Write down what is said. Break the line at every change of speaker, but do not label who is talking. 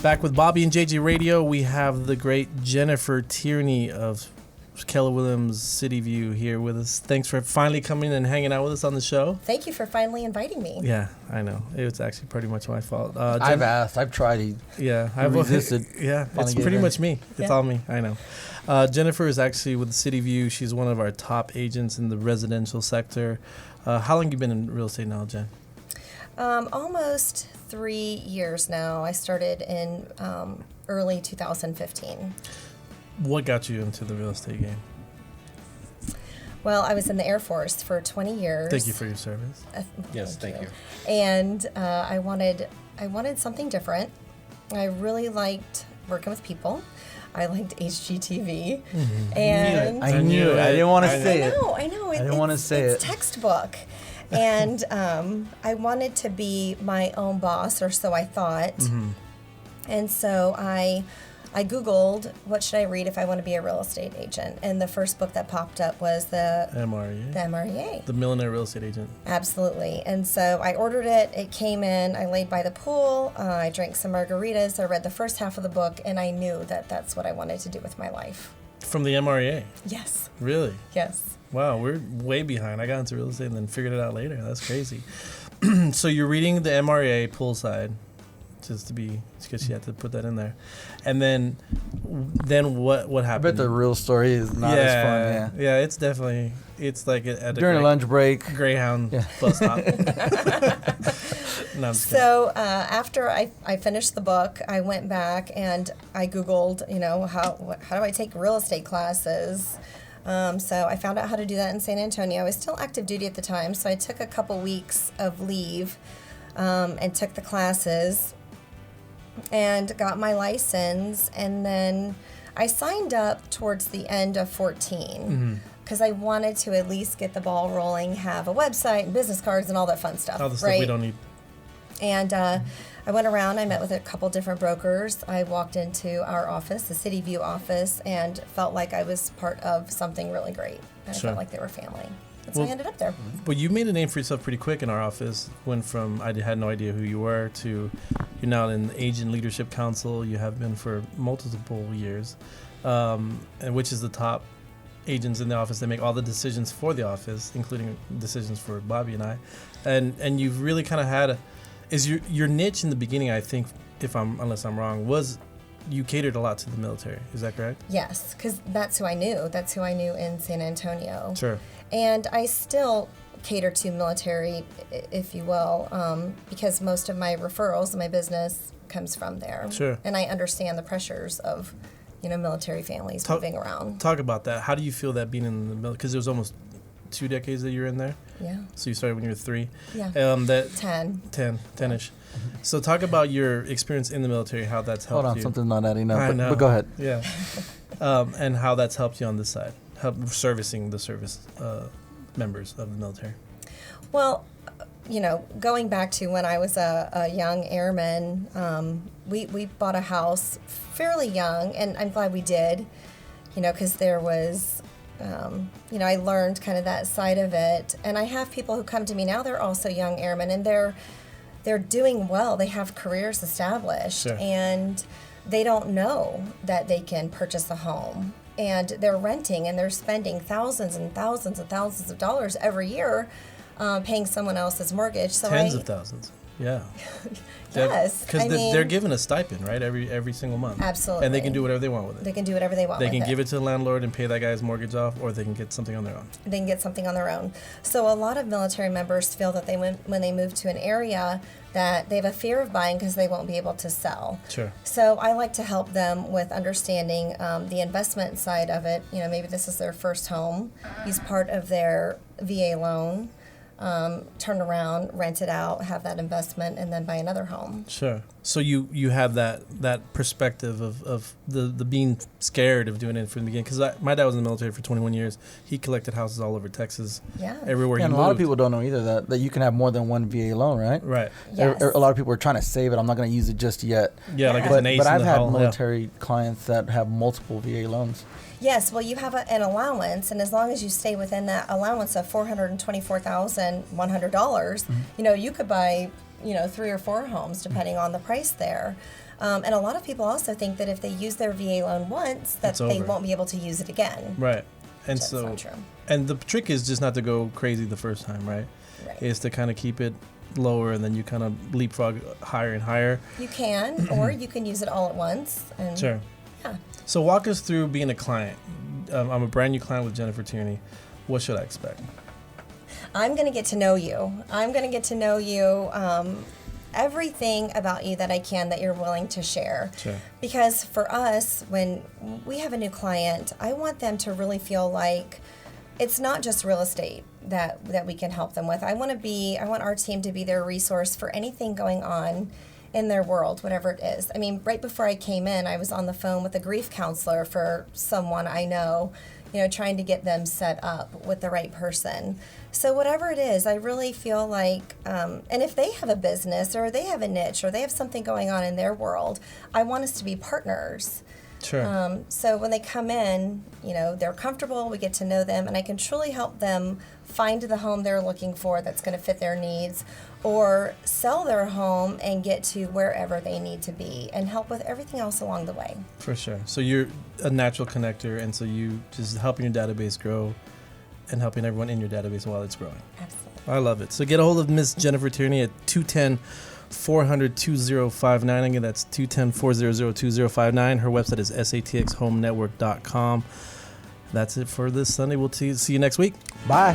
Back with Bobby and JJ Radio, we have the great Jennifer Tierney of Keller Williams City View here with us. Thanks for finally coming and hanging out with us on the show.
Thank you for finally inviting me.
Yeah, I know. It was actually pretty much my fault.
I've asked. I've tried.
I've
resisted.
Yeah, it's pretty much me. It's all me. I know. Jennifer is actually with City View. She's one of our top agents in the residential sector. How long have you been in real estate now, Jen?
Almost 3 years now. I started in early 2015.
What got you into the real estate game?
Well, I was in the Air Force for 20 years.
Thank you for your service.
Yes, thank you.
And I wanted something different. I really liked working with people. I liked HGTV.
Mm-hmm.
And
I knew it. I didn't want to say it.
I know.
I didn't want to say
it's
it.
textbook. And I wanted to be my own boss, or so I thought.
Mm-hmm.
And so I Googled, what should I read if I want to be a real estate agent? And the first book that popped up was the MREA.
The Millionaire Real Estate Agent.
Absolutely. And so I ordered it. It came in. I laid by the pool. I drank some margaritas. I read the first half of the book, and I knew that that's what I wanted to do with my life.
From the MREA?
Yes.
Really?
Yes.
Wow, we're way behind. I got into real estate and then figured it out later. That's crazy. So you're reading the MREA poolside, because you had to put that in there, and then what happened?
I bet the real story is not as fun.
Yeah, it's like at
during a lunch break,
Greyhound bus stop. No,
so after I finished the book, I went back and I Googled, how do I take real estate classes? So I found out how to do that in San Antonio. I was still active duty at the time, so I took a couple weeks of leave and took the classes and got my license. And then I signed up towards the end of 14 because I wanted to at least get the ball rolling, have a website and business cards and all that fun stuff.
All the stuff we don't need.
And I went around, I met with a couple different brokers. I walked into our office, the City View office, and felt like I was part of something really great. And I felt like they were family. That's how I ended up there.
But you made a name for yourself pretty quick in our office. Went from I had no idea who you were to you're now in the Agent Leadership Council. You have been for multiple years, and which is the top agents in the office that make all the decisions for the office, including decisions for Bobby and I. And you've really kind of had your niche in the beginning, I think, unless I'm wrong, was you catered a lot to the military. Is that correct?
Yes, because that's who I knew. That's who I knew in San Antonio.
Sure.
And I still cater to military, if you will, because most of my referrals and my business comes from there.
Sure.
And I understand the pressures of, military families moving around.
Talk about that. How do you feel that being in the military? Because it was almost 2 decades that you were in there.
Yeah.
So you started when you were 3.
Yeah. 10-ish. So
talk about your experience in the military, how that's helped you.
Hold on, something's not adding up,
I know.
but go ahead.
Yeah. And how that's helped you on this side, servicing the service members of the military.
Well, going back to when I was a young airman, we bought a house fairly young, and I'm glad we did, because there was, I learned kind of that side of it. And I have people who come to me now, they're also young airmen, and they're doing well. They have careers established,
sure.
And they don't know that they can purchase a home. And they're renting, and they're spending thousands and thousands and thousands of dollars every year paying someone else's mortgage. So
Tens of thousands. Yeah.
Yes.
Because they're given a stipend, right, every single month.
Absolutely.
And they can do whatever they want with it.
They can do whatever they want
They
with
can
it.
give it to the landlord and pay that guy's mortgage off, or they can get something on their own.
They can get something on their own. So a lot of military members feel that when they move to an area that they have a fear of buying because they won't be able to sell.
Sure.
So I like to help them with understanding the investment side of it. Maybe this is their first home. Use part of their VA loan. Turn around, rent it out, have that investment, and then buy another home.
Sure. So you have that perspective of the being scared of doing it from the beginning. Because my dad was in the military for 21 years. He collected houses all over Texas.
Yeah.
Everywhere he
And
moved.
a lot of people don't know either that you can have more than one VA loan, right?
Right.
Yes.
A lot of people are trying to save it. I'm not going to use it just yet.
Yeah, like it's
But
an ace
but
in
I've
the
had
hole.
military clients that have multiple VA loans.
Yes, well, you have an allowance, and as long as you stay within that allowance of $424,100, you could buy 3 or 4 homes depending on the price there. And a lot of people also think that if they use their VA loan once, that
It's
they
over.
won't be able to use it again.
Right. And
That's
so,
not true.
and the trick is just not to go crazy the first time, right?
Right.
Is to kind of keep it lower, and then you kind of leapfrog higher and higher.
You can, or you can use it all at once. And
Sure.
Yeah.
So walk us through being a client. I'm a brand new client with Jennifer Tierney. What should I expect?
I'm going to get to know you. I'm going to get to know you, everything about you that I can that you're willing to share.
Sure.
Because for us, when we have a new client, I want them to really feel like it's not just real estate that we can help them with. I want our team to be their resource for anything going on in their world, whatever it is. I mean, right before I came in, I was on the phone with a grief counselor for someone I know, trying to get them set up with the right person. So whatever it is, I really feel like, and if they have a business or they have a niche or they have something going on in their world, I want us to be partners.
Sure.
So when they come in, they're comfortable, we get to know them, and I can truly help them find the home they're looking for that's going to fit their needs, or sell their home and get to wherever they need to be and help with everything else along the way.
For sure. So you're a natural connector, and so you just helping your database grow and helping everyone in your database while it's growing.
Absolutely.
I love it. So get a hold of Miss Jennifer Tierney at 210-400-2059. Again, that's 210-400-2059. Her website is satxhomenetwork.com. That's it for this Sunday. We'll see you next week.
Bye.